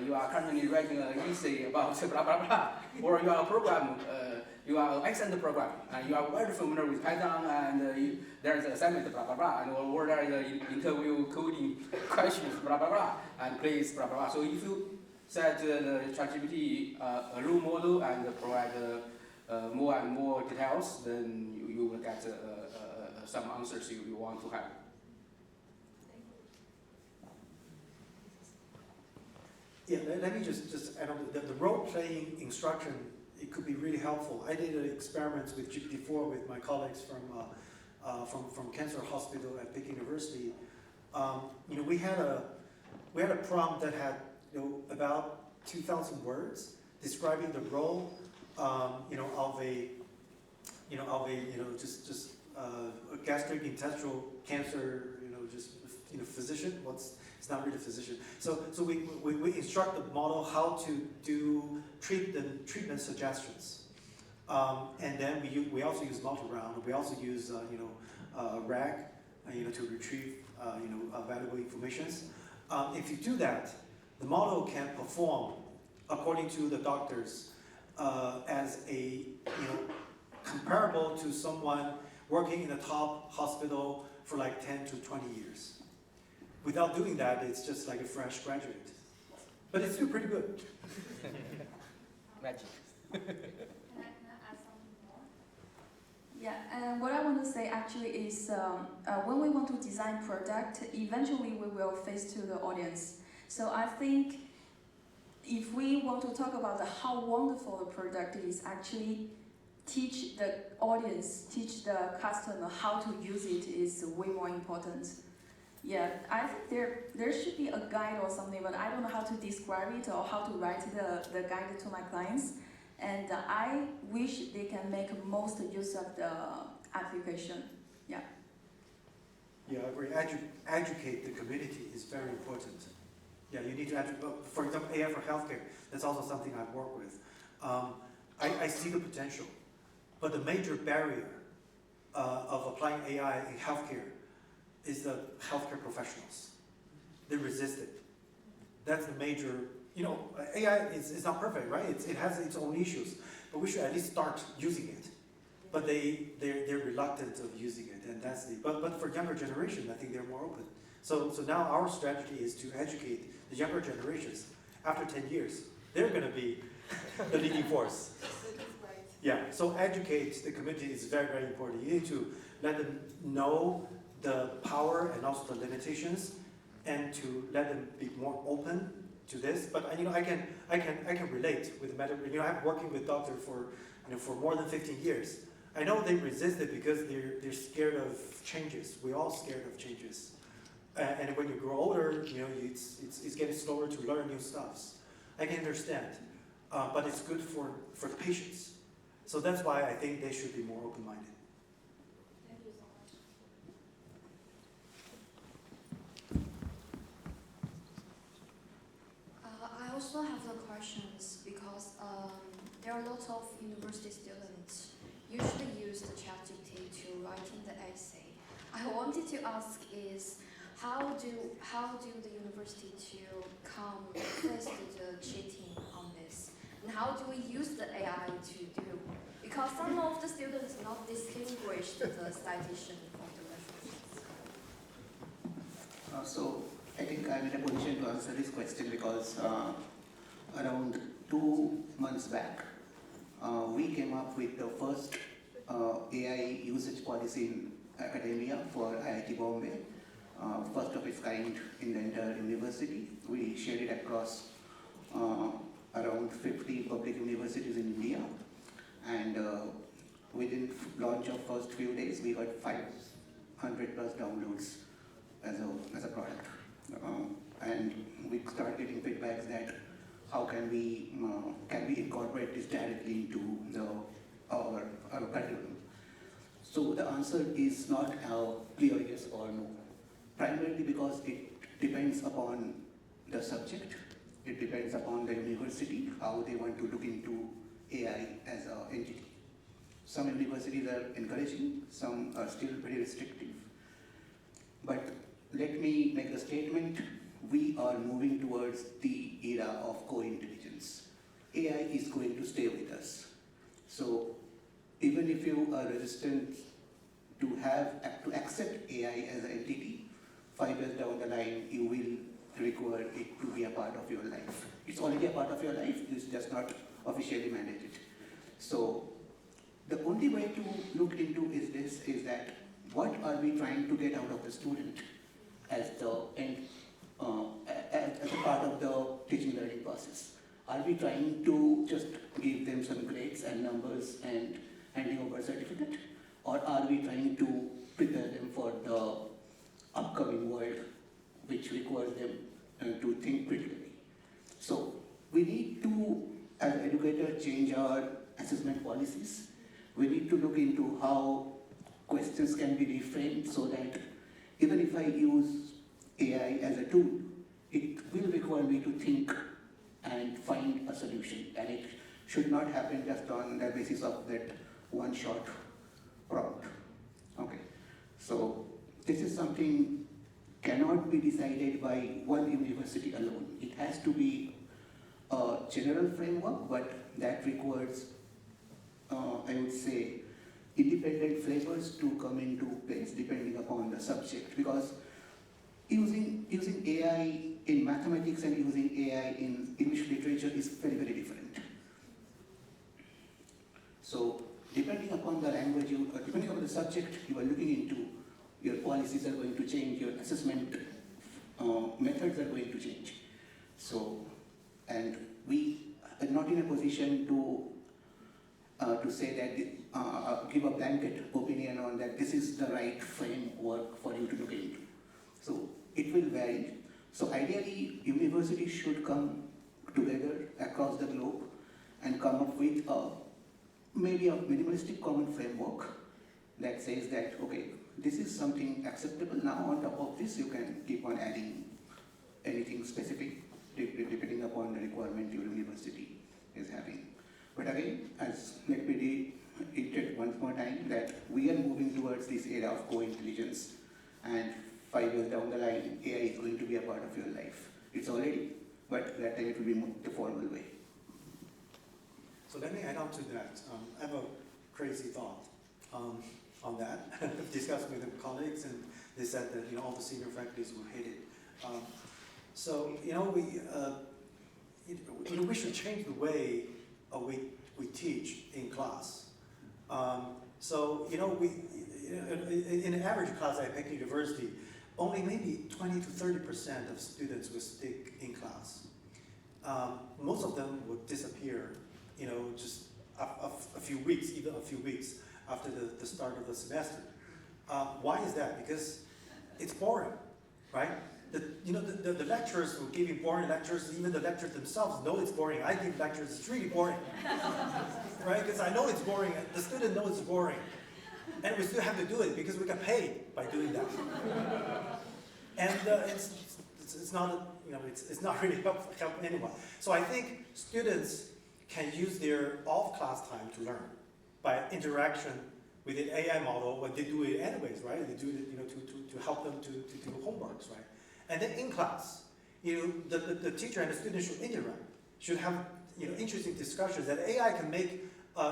you are currently writing an essay about blah blah blah, or you are a program. You are an excellent program, and you are very familiar with Python, and there is an assignment, blah blah blah, and or there is an interview coding questions, blah blah blah, and please blah blah blah. So if you set the ChatGPT a role model and provide more and more details, then you will get some answers you want to have. Yeah, let me just add on the role-playing instruction. It could be really helpful. I did experiments with GPT-4 with my colleagues from Cancer Hospital at Peking University. We had a prompt that had about 2,000 words describing the role of a gastrointestinal cancer physician. It's not really a physician. So we instruct the model how to do treatment suggestions, and then we also use multi-round. We also use RAG to retrieve valuable information. If you do that, the model can perform according to the doctors as a comparable to someone working in a top hospital for like 10 to 20 years. Without doing that, it's just like a fresh graduate. But it's still pretty good. Magic. Can I add something more? Yeah, and what I want to say actually is when we want to design product, eventually we will face to the audience. So I think if we want to talk about how wonderful the product is, actually teach the audience, teach the customer how to use it is way more important. Yeah, I think there should be a guide or something, but I don't know how to describe it or how to write the guide to my clients. And I wish they can make most use of the application. Yeah. Yeah, I agree. Educate the community is very important. Yeah, you need to educate. For example, AI for healthcare. That's also something I've worked with. I see the potential, but the major barrier of applying AI in healthcare is the healthcare professionals. They resist it. That's the major you know, AI is not perfect, right? It has its own issues, but we should at least start using it. But they're reluctant of using it, and that's the, but for younger generation, I think they're more open. So now our strategy is to educate the younger generations. After 10 years, they're going to be the leading force. Yeah, so educate the community is very, very important. You need to let them know the power and also the limitations, and to let them be more open to this. But you know, I can relate with medical. You know, I'm working with doctors for more than 15 years. I know they resist it because they're scared of changes. We're all scared of changes. And when you grow older, you know, it's getting slower to learn new stuffs. I can understand, but it's good for the patients. So that's why I think they should be more open-minded. Thank you so much. I also have the questions because there are lots of university students usually use the ChatGPT to writing the essay. I wanted to ask is how do the university to come face the cheating on this, and how do we use the AI to do? Because some of the students not distinguish the citation from the references. So I think I'm in a position to answer this question because around 2 months back, we came up with the first AI usage policy in academia for IIT Bombay, first of its kind in the entire university. We shared it across around 50 public universities in India, and within launch of first few days, we got 500 plus downloads as a product, and we started getting feedbacks that how can we incorporate this directly into our curriculum. So the answer is not a clear yes or no, primarily because it depends upon the subject, it depends upon the university, how they want to look into AI as an entity. Some universities are encouraging, some are still very restrictive. But let me make a statement. We are moving towards the era of co-intelligence. AI is going to stay with us. So even if you are resistant to accept AI as an entity, 5 years down the line, you will require it to be a part of your life. It's already a part of your life, it's just not officially mandated. So the only way to look into is that what are we trying to get out of the student as a part of the teaching learning process? Are we trying to just give them some grades and numbers and handing over a certificate? Or are we trying to prepare them for the upcoming world, which requires them to think critically? So we need to, as educators, change our assessment policies. We need to look into how questions can be reframed so that even if I use AI as a tool, it will require me to think and find a solution. And it should not happen just on the basis of that one short prompt. Okay. So this is something cannot be decided by one university alone. It has to be a general framework, but that requires, I would say, independent flavors to come into place depending upon the subject. Because using AI in mathematics and using AI in English literature is very, very different. So depending upon the language, depending upon the subject you are looking into, your policies are going to change, your assessment methods are going to change. So, and we are not in a position to say that, give a blanket opinion on that this is the right framework for you to look into. So it will vary. So ideally, universities should come together across the globe and come up with maybe a minimalistic common framework that says that, okay, this is something acceptable. Now on top of this, you can keep on adding anything specific depending upon the requirement your university is having. But again, let me reiterate once more time that we are moving towards this era of co-intelligence, and 5 years down the line, AI is going to be a part of your life. It's already, but that time it will be the formal way. So let me add on to that. I have a crazy thought on that. I've discussed with the colleagues, and they said that all the senior faculties will hate it. We should change the way we teach in class. In an average class at Peking University, only maybe 20 to 30% of students will stick in class. Most of them will disappear, just a few weeks, even a few weeks after the start of the semester. Why is that? Because it's boring, right? The lecturers were giving boring lectures. Even the lecturers themselves know it's boring. I give lectures, it's really boring, right? Because I know it's boring, and the student knows it's boring. And we still have to do it because we get paid by doing that. And it's not really help anyone. So I think students can use their off-class time to learn by interaction with an AI model. But they do it anyways, right? They do it, to help them to do homeworks, right? And then in class, the teacher and the student should interact, should have interesting discussions that AI can make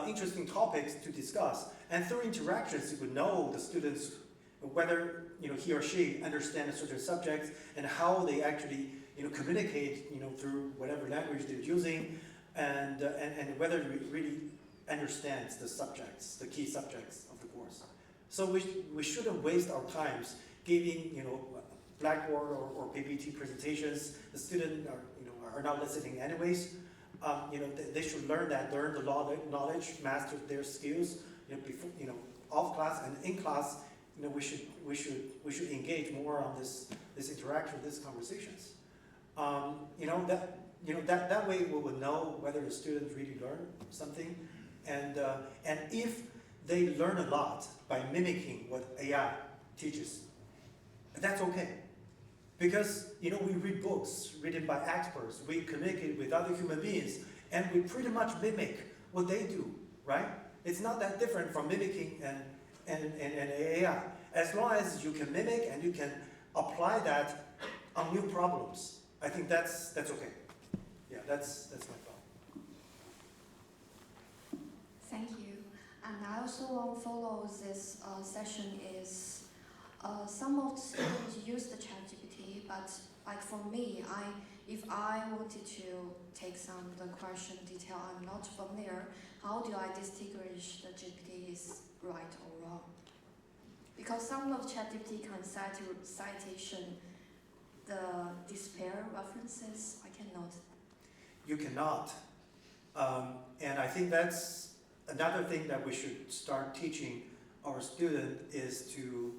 interesting topics to discuss. And through interactions, you would know the students whether he or she understands certain subjects and how they actually communicate through whatever language they're using, and whether he really understands the subjects, the key subjects of the course. So we shouldn't waste our times giving Blackboard or PPT presentations. The students are not listening anyways. They should learn the knowledge, master their skills. Before off class and in class, we should engage more on this interaction, these conversations. That way we will know whether the students really learn something, and if they learn a lot by mimicking what AI teaches, that's okay. Because we read books written by experts, we communicate with other human beings, and we pretty much mimic what they do, right? It's not that different from mimicking an AI. As long as you can mimic and you can apply that on new problems, I think that's okay. Yeah, that's my thought. Thank you. And I also want to follow this session is some of the students use the ChatGPT, but like for me, if I wanted to take some of the question detail I'm not familiar, how do I distinguish the GPT is right or wrong? Because some of ChatGPT can cite citation, the despair references, I cannot. You cannot. And I think that's another thing that we should start teaching our student is to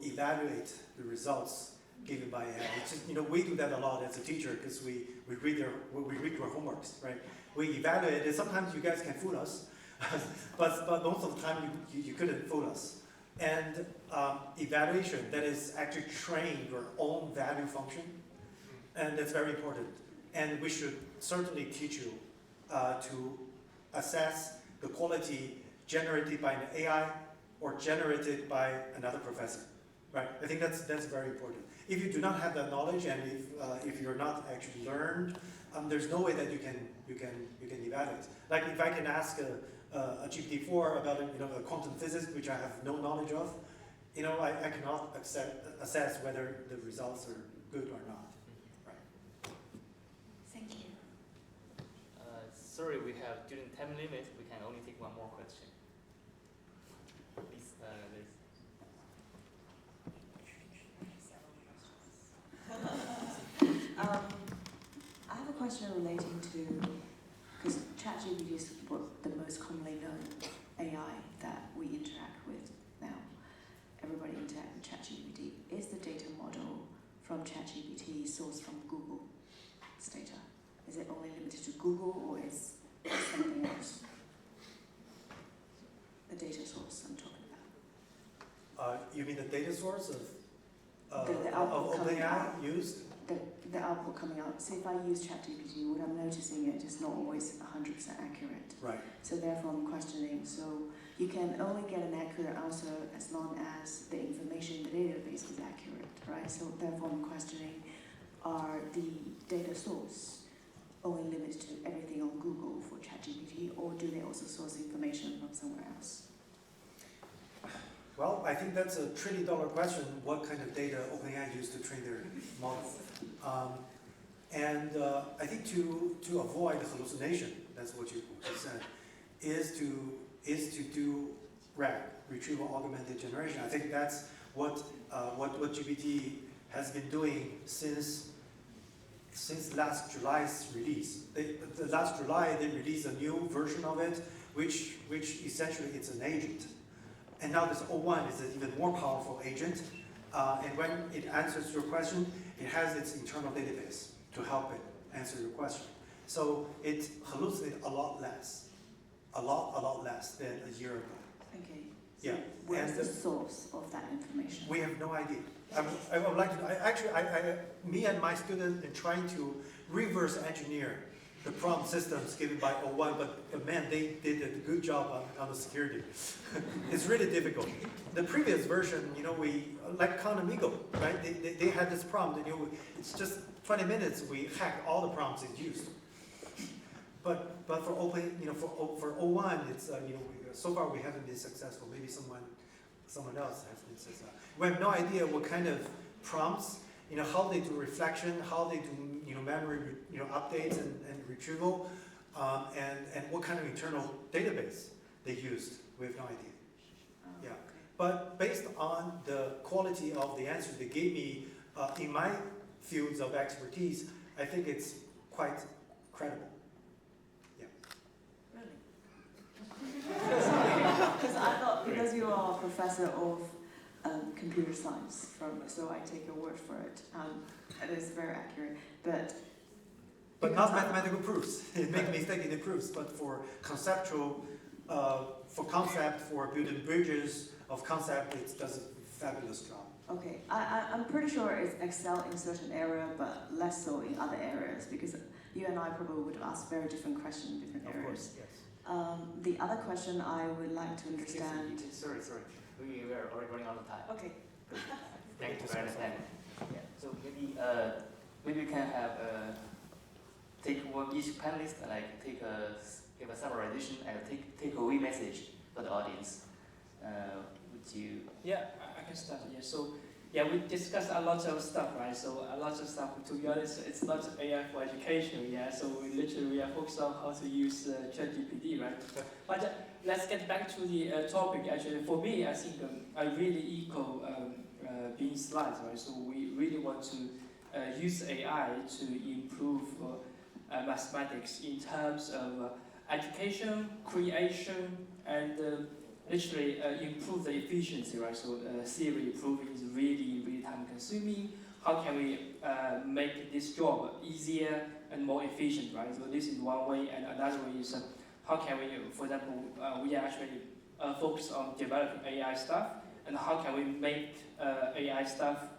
evaluate the results given by AI. It's just, we do that a lot as a teacher because we read your homeworks, right? We evaluate it. Sometimes you guys can fool us, but most of the time you couldn't fool us. And evaluation, that is actually train your own value function, and that's very important. And we should certainly teach you to assess the quality generated by an AI or generated by another professor, right? I think that's very important. If you do not have that knowledge, and if you're not actually learned, there's no way that you can evaluate. Like if I can ask a GPT-4 about a quantum physics, which I have no knowledge of, I cannot assess whether the results are good or not. Right. Thank you. Sorry, we have during time limit, we can only take one more question. Please, Liz. I have a question relating to, because ChatGPT is the most commonly known AI that we interact with now. Everybody interacts with ChatGPT. Is the data model from ChatGPT sourced from Google's data? Is it only limited to Google, or is it something else? The data source I'm talking about. You mean the data source of The output coming OpenAI out. used? The output coming out. So if I use ChatGPT, what I'm noticing it is not always 100% accurate. Right. So therefore I'm questioning. So you can only get an accurate answer as long as the information in the database is accurate, right? So therefore I'm questioning, are the data source only limited to everything on Google for ChatGPT, or do they also source information from somewhere else? Well, I think that's a $1 trillion question, what kind of data OpenAI used to train their model. I think to avoid hallucination, that's what you said, is to do RAG, retrieval augmented generation. I think that's what GPT has been doing since last July's release. Last July they released a new version of it, which essentially it's an agent. And now this O1 is an even more powerful agent. And when it answers your question, it has its internal database to help it answer your question. So it hallucinates a lot less than a year ago. Okay. So Yeah. where's the source of that information? We have no idea. I would like to, me and my students are trying to reverse engineer the prompt systems given by O1, but man, they did a good job on the security. It's really difficult. The previous version, like Conamigo, right? They had this prompt, and it's just 20 minutes, we hacked all the prompts it used. But for for O1, it's so far we haven't been successful. Maybe someone else has been successful. We have no idea what kind of prompts, how they do reflection, how they do memory updates and retrieval, and what kind of internal database they used. We have no idea. Yeah. Okay. But based on the quality of the answer they gave me in my fields of expertise, I think it's quite credible. Because I thought, because you are a professor of computer science, so I take your word for it. It is very accurate, but not mathematical proofs. It makes mistake in the proofs, but for conceptual, for building bridges of concept, it does a fabulous job. Okay, I'm pretty sure it's excel in certain area, but less so in other areas, because you and I probably would have asked very different questions in different areas. Of course, yes. The other question I would like to understand. Sorry. We are already running out of time. Okay. Thank you for understanding. Yeah. So maybe we can have each panelist give a summarization and take away message for the audience. Would you? Yeah, I can start. Yeah. So we discussed a lot of stuff, right? So a lot of stuff. To be honest, it's not AI for education. Yeah. So we are focused on how to use ChatGPT, right? But let's get back to the topic. Actually, for me, I think I really echo Bing's slides, right? So we really want to use AI to improve mathematics in terms of education, creation, and literally improve the efficiency, right? So theory proving is really time consuming. How can we make this job easier and more efficient, right? So this is one way, and another way is how can we, for example, we are actually focused on developing AI stuff, and how can we make AI stuff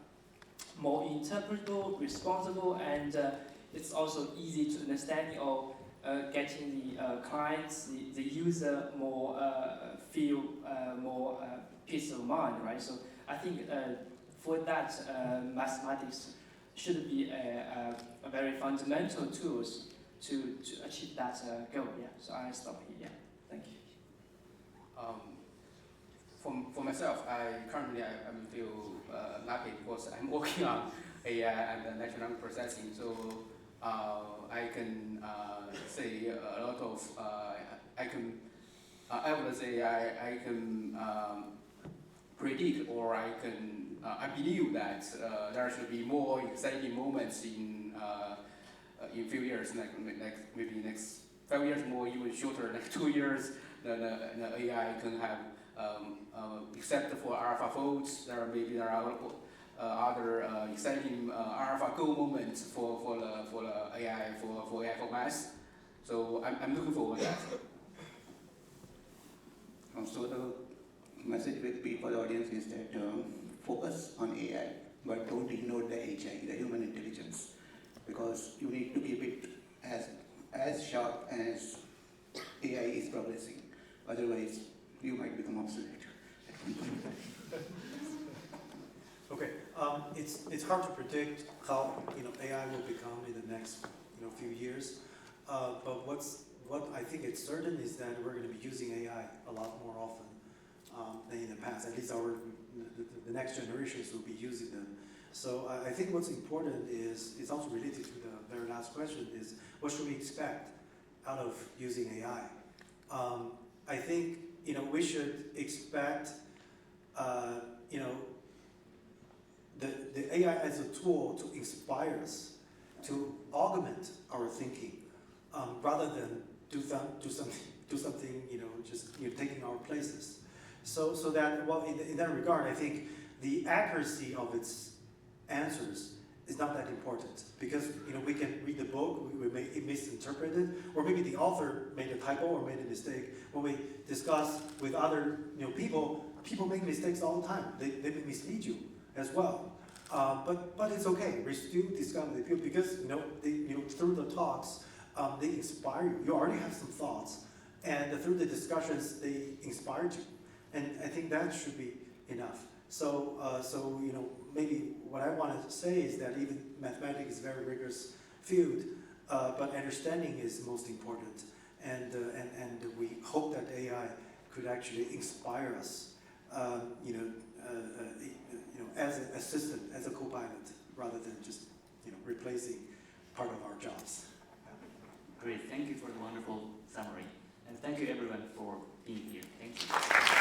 more interpretable, responsible, and it's also easy to understand, or getting the clients, the user more feel more peace of mind, right? So I think for that, mathematics should be a very fundamental tools to achieve that goal. Yeah. So I stop here. Yeah. Thank you. For myself, I currently feel happy because I'm working on AI and natural language processing. So I can say a lot of I would say I can predict, or I believe that there should be more exciting moments in few years, like maybe next 5 years, more even shorter, like 2 years. The AI can have except for AlphaFolds, there are other exciting AlphaGo moments for the AI for math. So I'm looking forward to that. So the message will be for the audience is that focus on AI, but don't ignore the AGI, the human intelligence, because you need to keep it as sharp as AI is progressing. Otherwise, you might become obsolete. Okay. it's hard to predict how AI will become in the next few years. But what I think it's certain is that we're going to be using AI a lot more often than in the past. At least the next generations will be using them. So I think what's important is also related to the very last question is what should we expect out of using AI? I think we should expect the AI as a tool to inspire us, to augment our thinking, rather than do something just taking our places. So that, well, in that regard, I think the accuracy of its answers is not that important, because we can read the book, we may misinterpret it, or maybe the author made a typo or made a mistake. When we discuss with other people make mistakes all the time. They may mislead you as well. But it's okay. We still discuss with people because through the talks they inspire you. You already have some thoughts, and through the discussions they inspired you. And I think that should be enough. So maybe what I wanted to say is that even mathematics is a very rigorous field, but understanding is most important. And we hope that AI could actually inspire us, as an assistant, as a co-pilot, rather than just replacing part of our jobs. Great, thank you for the wonderful summary. And thank you everyone for being here. Thank you.